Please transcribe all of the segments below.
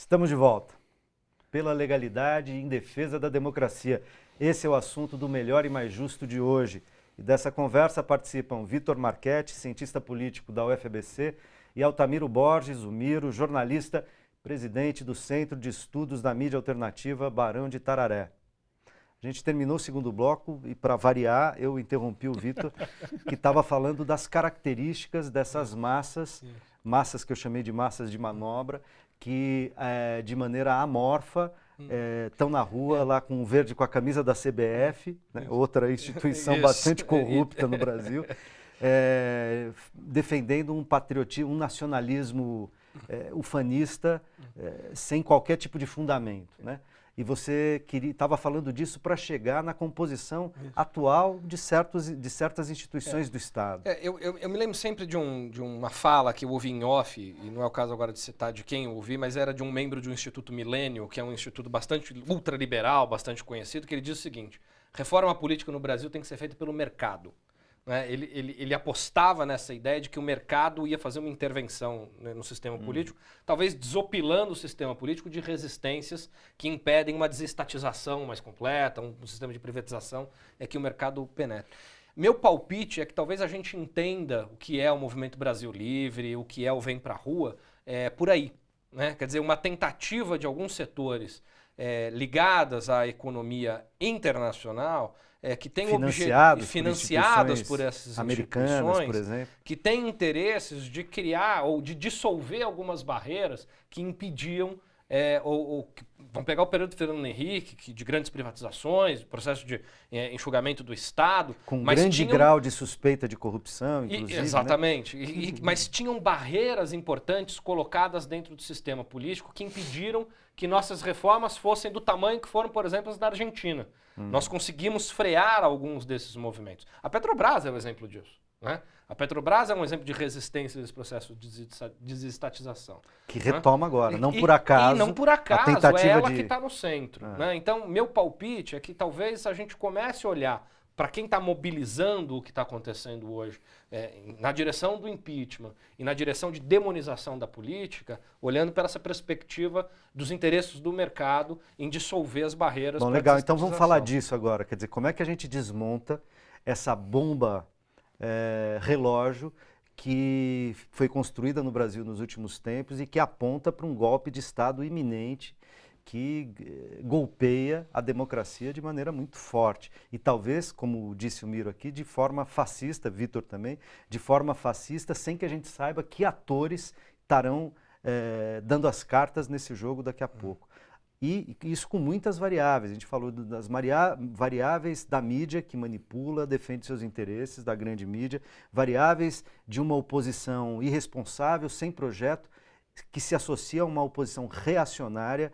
Estamos de volta. Pela legalidade e em defesa da democracia. Esse é o assunto do Melhor e Mais Justo de hoje. E dessa conversa participam Vitor Marchetti, cientista político da UFABC, e Altamiro Borges, o Miro, jornalista, presidente do Centro de Estudos da Mídia Alternativa Barão de Tararé. A gente terminou o segundo bloco e, para variar, eu interrompi o Vitor, que estava falando das características dessas massas que eu chamei de massas de manobra, que de maneira amorfa estão na rua lá com o verde, com a camisa da CBF, né, outra instituição bastante corrupta no Brasil, defendendo um patriotismo, um nacionalismo ufanista sem qualquer tipo de fundamento, né? E você estava falando disso para chegar na composição atual de certas instituições do Estado. Eu me lembro sempre de uma fala que eu ouvi em off, e não é o caso agora de citar de quem eu ouvi, mas era de um membro do Instituto Milênio, que é um instituto bastante ultraliberal, bastante conhecido, que ele diz o seguinte: reforma política no Brasil tem que ser feita pelo mercado. Né? Ele apostava nessa ideia de que o mercado ia fazer uma intervenção, né, no sistema político, talvez desopilando o sistema político de resistências que impedem uma desestatização mais completa, um sistema de privatização, que o mercado penetre. Meu palpite é que talvez a gente entenda o que é o Movimento Brasil Livre, o que é o Vem Pra Rua, por aí. Né? Quer dizer, uma tentativa de alguns setores ligadas à economia internacional, que tem financiadas por essas americanas, por exemplo, que têm interesses de criar ou de dissolver algumas barreiras que impediam, vamos pegar o período do Fernando Henrique, de grandes privatizações, processo de enxugamento do Estado. Com grande grau de suspeita de corrupção, inclusive. Exatamente. Né? Mas tinham barreiras importantes colocadas dentro do sistema político que impediram que nossas reformas fossem do tamanho que foram, por exemplo, as da Argentina. Nós conseguimos frear alguns desses movimentos. A Petrobras é um exemplo disso. Né? A Petrobras é um exemplo de resistência desse processo de desestatização. Que retoma agora, não por acaso. E não por acaso, a tentativa é ela que está no centro. Né? Então, meu palpite é que talvez a gente comece a olhar para quem está mobilizando o que está acontecendo hoje, na direção do impeachment e na direção de demonização da política, olhando para essa perspectiva dos interesses do mercado em dissolver as barreiras. Bom, legal. Então vamos falar disso agora. Quer dizer, como é que a gente desmonta essa bomba relógio que foi construída no Brasil nos últimos tempos e que aponta para um golpe de Estado iminente que golpeia a democracia de maneira muito forte. E talvez, como disse o Miro aqui, de forma fascista, Vitor também, de forma fascista, sem que a gente saiba que atores estarão dando as cartas nesse jogo daqui a pouco. E isso com muitas variáveis. A gente falou das variáveis da mídia que manipula, defende seus interesses, da grande mídia, variáveis de uma oposição irresponsável, sem projeto, que se associa a uma oposição reacionária,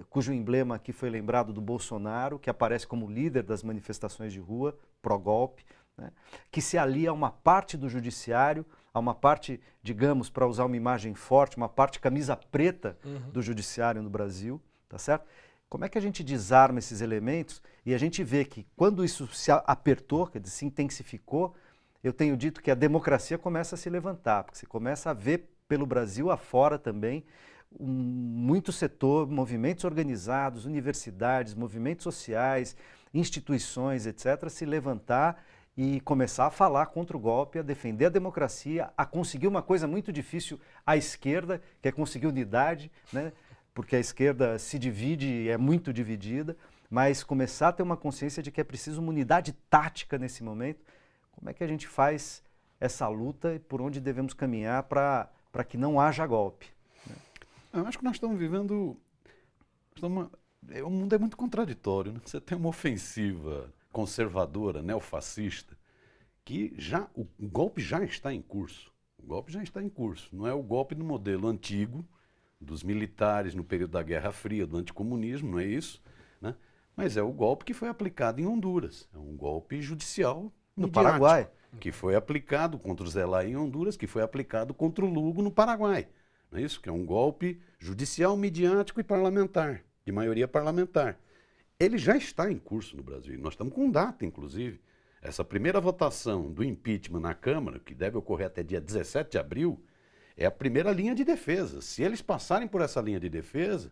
cujo emblema aqui foi lembrado do Bolsonaro, que aparece como líder das manifestações de rua, pró-golpe, né? Que se alia a uma parte do judiciário, a uma parte, digamos, para usar uma imagem forte, uma parte camisa preta do judiciário no Brasil, tá certo? Como é que a gente desarma esses elementos e a gente vê que quando isso se apertou, quer dizer, se intensificou, eu tenho dito que a democracia começa a se levantar, porque você começa a ver pelo Brasil afora também muito setor, movimentos organizados, universidades, movimentos sociais, instituições, etc., se levantar e começar a falar contra o golpe, a defender a democracia, a conseguir uma coisa muito difícil à esquerda, que é conseguir unidade, né? Porque a esquerda se divide e é muito dividida, mas começar a ter uma consciência de que é preciso uma unidade tática nesse momento. Como é que a gente faz essa luta e por onde devemos caminhar para que não haja golpe? Eu acho que nós estamos vivendo... O mundo é muito contraditório. Né? Você tem uma ofensiva conservadora, neofascista, que o golpe já está em curso. O golpe já está em curso. Não é o golpe no modelo antigo, dos militares no período da Guerra Fria, do anticomunismo, não é isso? Né? Mas é o golpe que foi aplicado em Honduras. É um golpe judicial no Paraguai, que foi aplicado contra o Zelaya em Honduras, que foi aplicado contra o Lugo no Paraguai. Não é isso? Que é um golpe judicial, midiático e parlamentar, de maioria parlamentar. Ele já está em curso no Brasil. Nós estamos com data, inclusive. Essa primeira votação do impeachment na Câmara, que deve ocorrer até dia 17 de abril, é a primeira linha de defesa. Se eles passarem por essa linha de defesa,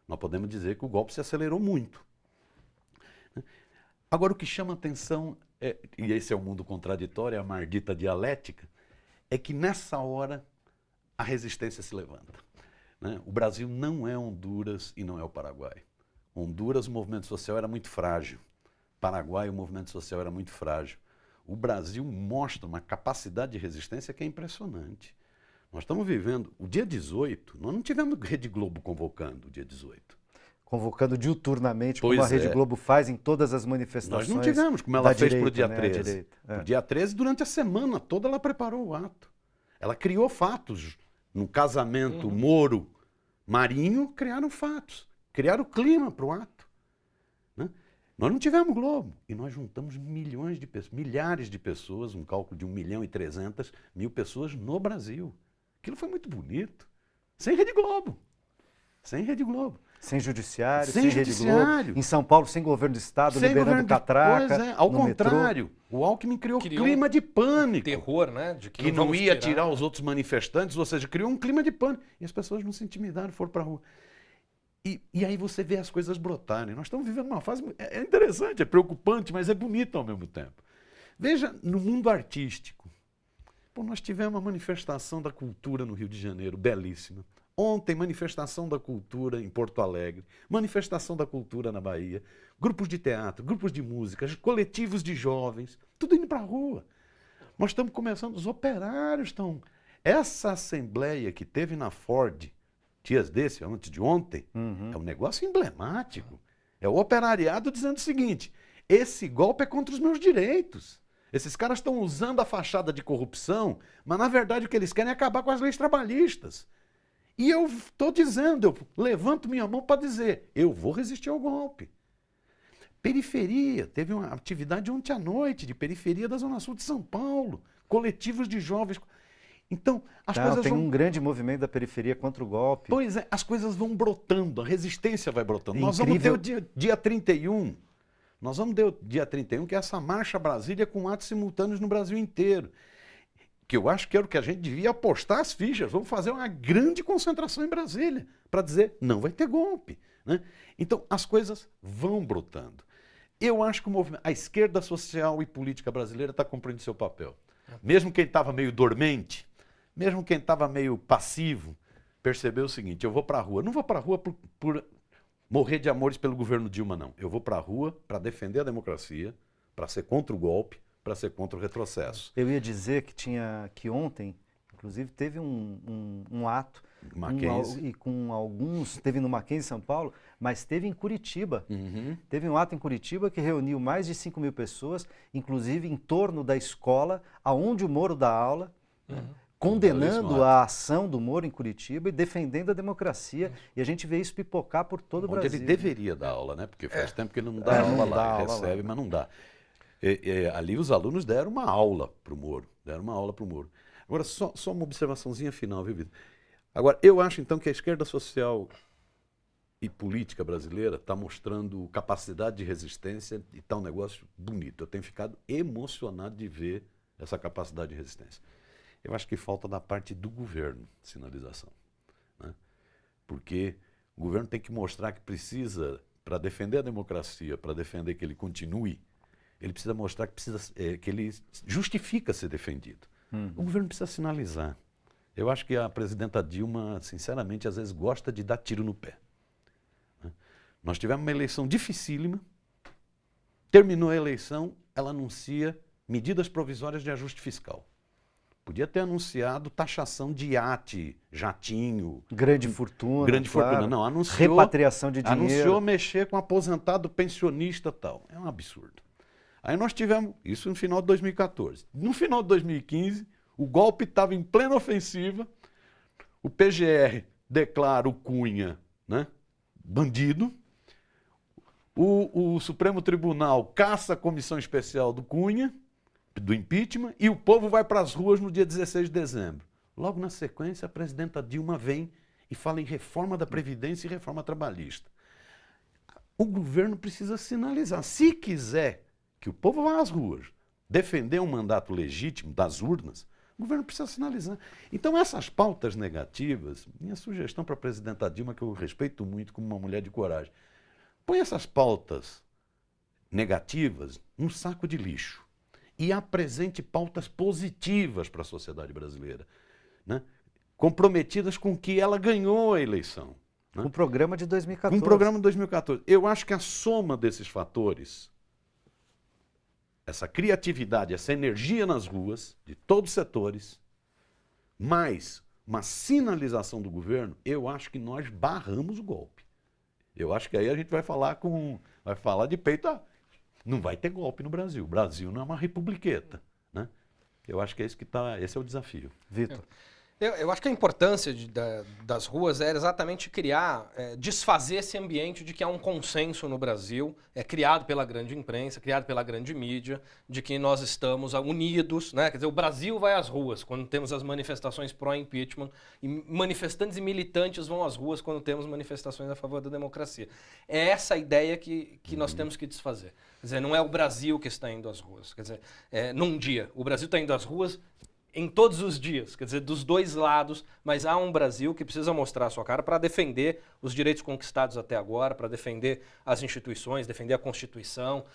nós podemos dizer que o golpe se acelerou muito. Agora, o que chama atenção, e esse é o mundo contraditório, é a maldita dialética, é que nessa hora a resistência se levanta. Né? O Brasil não é Honduras e não é o Paraguai. Honduras, o movimento social era muito frágil. Paraguai, o movimento social era muito frágil. O Brasil mostra uma capacidade de resistência que é impressionante. Nós estamos vivendo, o dia 18, nós não tivemos Rede Globo convocando o dia 18. Convocando diuturnamente, Pois como a Rede é. Globo faz em todas as manifestações. Nós não tivemos, como ela fez para o dia né, 13. O dia 13, durante a semana toda, ela preparou o ato. Ela criou fatos. No casamento Moro, Marinho, criaram fatos. Criaram clima para o ato. Né? Nós não tivemos Globo. E nós juntamos milhões de pessoas, milhares de pessoas, um cálculo de 1.300.000 pessoas no Brasil. Aquilo foi muito bonito. Sem Rede Globo. Sem Rede Globo. Sem judiciário, Sem Rede judiciário. Globo. Em São Paulo, sem governo de Estado, Sem liberando governo de- catraca. Pois é, ao no metrô. contrário. O Alckmin criou Criou clima de pânico. Terror, né? De Que não vamos ia tirar os outros manifestantes, ou seja, criou um clima de pânico. E as pessoas não se intimidaram, foram para a rua. E aí você vê as coisas brotarem. Nós estamos vivendo uma fase... É interessante, é preocupante, mas é bonito ao mesmo tempo. Veja, no mundo artístico, nós tivemos uma manifestação da cultura no Rio de Janeiro, belíssima. Ontem, manifestação da cultura em Porto Alegre, manifestação da cultura na Bahia, grupos de teatro, grupos de música, coletivos de jovens, tudo indo para a rua. Nós estamos começando, os operários estão... Essa assembleia que teve na Ford, dias desse, antes de ontem, é um negócio emblemático. É o operariado dizendo o seguinte, esse golpe é contra os meus direitos. Esses caras estão usando a fachada de corrupção, mas na verdade o que eles querem é acabar com as leis trabalhistas. E eu estou dizendo, eu levanto minha mão para dizer, eu vou resistir ao golpe. Periferia, teve uma atividade ontem à noite de periferia da Zona Sul de São Paulo, coletivos de jovens. Então, as coisas tem vão... um grande movimento da periferia contra o golpe. Pois é, as coisas vão brotando, a resistência vai brotando. É Nós vamos ter incrível. o dia 31, nós vamos ter o dia 31, que é essa marcha Brasília com atos simultâneos no Brasil inteiro. Que eu acho que era o que a gente devia apostar as fichas. Vamos fazer uma grande concentração em Brasília para dizer, não vai ter golpe. Né? Então, as coisas vão brotando. Eu acho que a esquerda social e política brasileira está cumprindo seu papel. Mesmo quem estava meio dormente, mesmo quem estava meio passivo, percebeu o seguinte, eu vou para a rua. Não vou para a rua por morrer de amores pelo governo Dilma, não. Eu vou para a rua para defender a democracia, para ser contra o golpe, para ser contra o retrocesso. Eu ia dizer que ontem, inclusive, teve um ato, Mackenzie. e com alguns, teve no Mackenzie, São Paulo, mas teve em Curitiba. Teve um ato em Curitiba que reuniu mais de 5.000 pessoas, inclusive em torno da escola, aonde o Moro dá aula, condenando a ação do Moro em Curitiba e defendendo a democracia. E a gente vê isso pipocar por todo o Onde Brasil. ele deveria dar aula, né? Porque faz tempo que ele não dá aula lá, ele recebe, mas não dá. Ali os alunos deram uma aula para o Moro. Agora, só uma observaçãozinha final, viu, Vitor? Agora, eu acho, então, que a esquerda social e política brasileira está mostrando capacidade de resistência e está um negócio bonito. Eu tenho ficado emocionado de ver essa capacidade de resistência. Eu acho que falta da parte do governo sinalização. Né? Porque o governo tem que mostrar que precisa, para defender a democracia, para defender que ele continue, ele precisa mostrar que ele justifica ser defendido. O governo precisa sinalizar. Eu acho que a presidenta Dilma, sinceramente, às vezes gosta de dar tiro no pé. Né? Nós tivemos uma eleição dificílima, terminou a eleição, ela anuncia medidas provisórias de ajuste fiscal. Podia ter anunciado taxação de iate, jatinho. Grande fortuna. Grande claro. fortuna. Não, anunciou. Repatriação de dinheiro. Anunciou mexer com aposentado, pensionista e tal. É um absurdo. Aí nós tivemos isso no final de 2014. No final de 2015, o golpe estava em plena ofensiva. O PGR declara o Cunha, né, bandido. O Supremo Tribunal caça a comissão especial do Cunha, do impeachment, e o povo vai para as ruas no dia 16 de dezembro. Logo na sequência, a presidenta Dilma vem e fala em reforma da Previdência e reforma trabalhista. O governo precisa sinalizar. Se quiser que o povo vá às ruas defender um mandato legítimo das urnas, O governo precisa sinalizar. Então, essas pautas negativas, minha sugestão para a presidenta Dilma, que eu respeito muito como uma mulher de coragem, põe essas pautas negativas num saco de lixo e apresente pautas positivas para a sociedade brasileira, né? Comprometidas com que ela ganhou a eleição. Né? Com o programa de 2014. Com o programa de 2014. Eu acho que a soma desses fatores, essa criatividade, essa energia nas ruas, de todos os setores, mais uma sinalização do governo, eu acho que nós barramos o golpe. Eu acho que aí a gente vai falar de peito, não vai ter golpe no Brasil. O Brasil não é uma republiqueta, né? Eu acho que é isso esse é o desafio. Vitor. Eu acho que a importância das ruas era exatamente criar, desfazer esse ambiente de que há um consenso no Brasil, criado pela grande imprensa, criado pela grande mídia, de que nós estamos unidos, né? Quer dizer, o Brasil vai às ruas quando temos as manifestações pró-impeachment, e manifestantes e militantes vão às ruas quando temos manifestações a favor da democracia. É essa a ideia que nós temos que desfazer. Quer dizer, não é o Brasil que está indo às ruas. Quer dizer, num dia, o Brasil está indo às ruas em todos os dias, quer dizer, dos dois lados, mas há um Brasil que precisa mostrar a sua cara para defender os direitos conquistados até agora, para defender as instituições, defender a Constituição,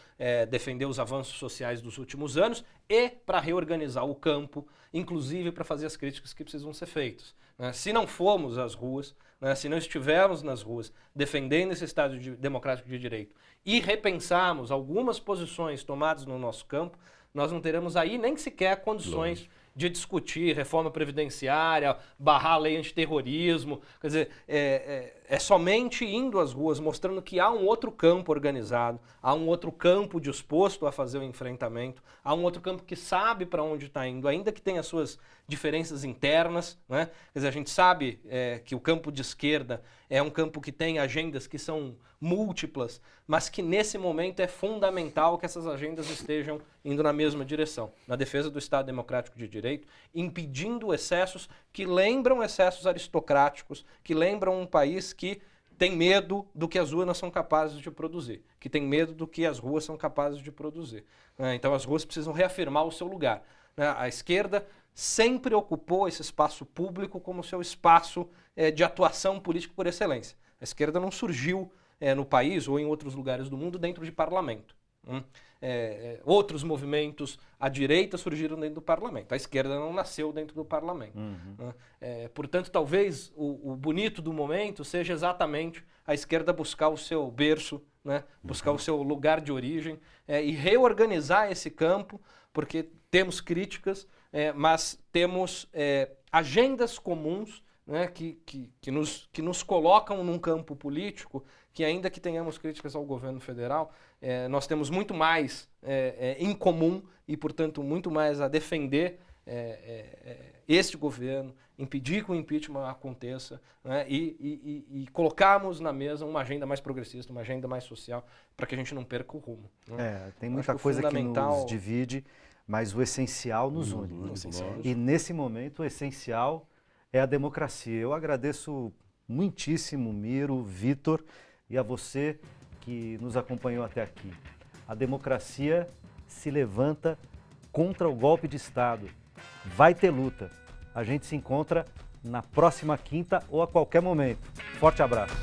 defender os avanços sociais dos últimos anos e para reorganizar o campo, inclusive para fazer as críticas que precisam ser feitas. Né? Se não formos às ruas, né, se não estivermos nas ruas defendendo esse Estado democrático de direito e repensarmos algumas posições tomadas no nosso campo, nós não teremos aí nem sequer condições de discutir reforma previdenciária, barrar a lei antiterrorismo. Quer dizer, é somente indo às ruas, mostrando que há um outro campo organizado, há um outro campo disposto a fazer o enfrentamento, há um outro campo que sabe para onde está indo, ainda que tenha suas diferenças internas, né? Quer dizer, a gente sabe que o campo de esquerda é um campo que tem agendas que são múltiplas, mas que nesse momento é fundamental que essas agendas estejam indo na mesma direção, na defesa do Estado democrático de direito, impedindo excessos que lembram excessos aristocráticos, que lembram um país que tem medo do que as urnas são capazes de produzir, que tem medo do que as ruas são capazes de produzir. Então as ruas precisam reafirmar o seu lugar. A esquerda sempre ocupou esse espaço público como seu espaço de atuação política por excelência. A esquerda não surgiu no país ou em outros lugares do mundo dentro de parlamento. Outros movimentos à direita surgiram dentro do parlamento. A esquerda não nasceu dentro do parlamento. Portanto, talvez o bonito do momento seja exatamente a esquerda buscar o seu berço, né? Buscar o seu lugar de origem e reorganizar esse campo, porque temos críticas, mas temos agendas comuns, né, que nos colocam num campo político que, ainda que tenhamos críticas ao governo federal, nós temos muito mais em comum e, portanto, muito mais a defender este governo, impedir que o impeachment aconteça, né, e colocarmos na mesa uma agenda mais progressista, uma agenda mais social, para que a gente não perca o rumo. Né? Tem muita coisa que nos divide, mas o essencial nos une. E nesse momento o essencial é a democracia. Eu agradeço muitíssimo, Miro, Vitor, e a você que nos acompanhou até aqui. A democracia se levanta contra o golpe de Estado. Vai ter luta. A gente se encontra na próxima quinta ou a qualquer momento. Forte abraço.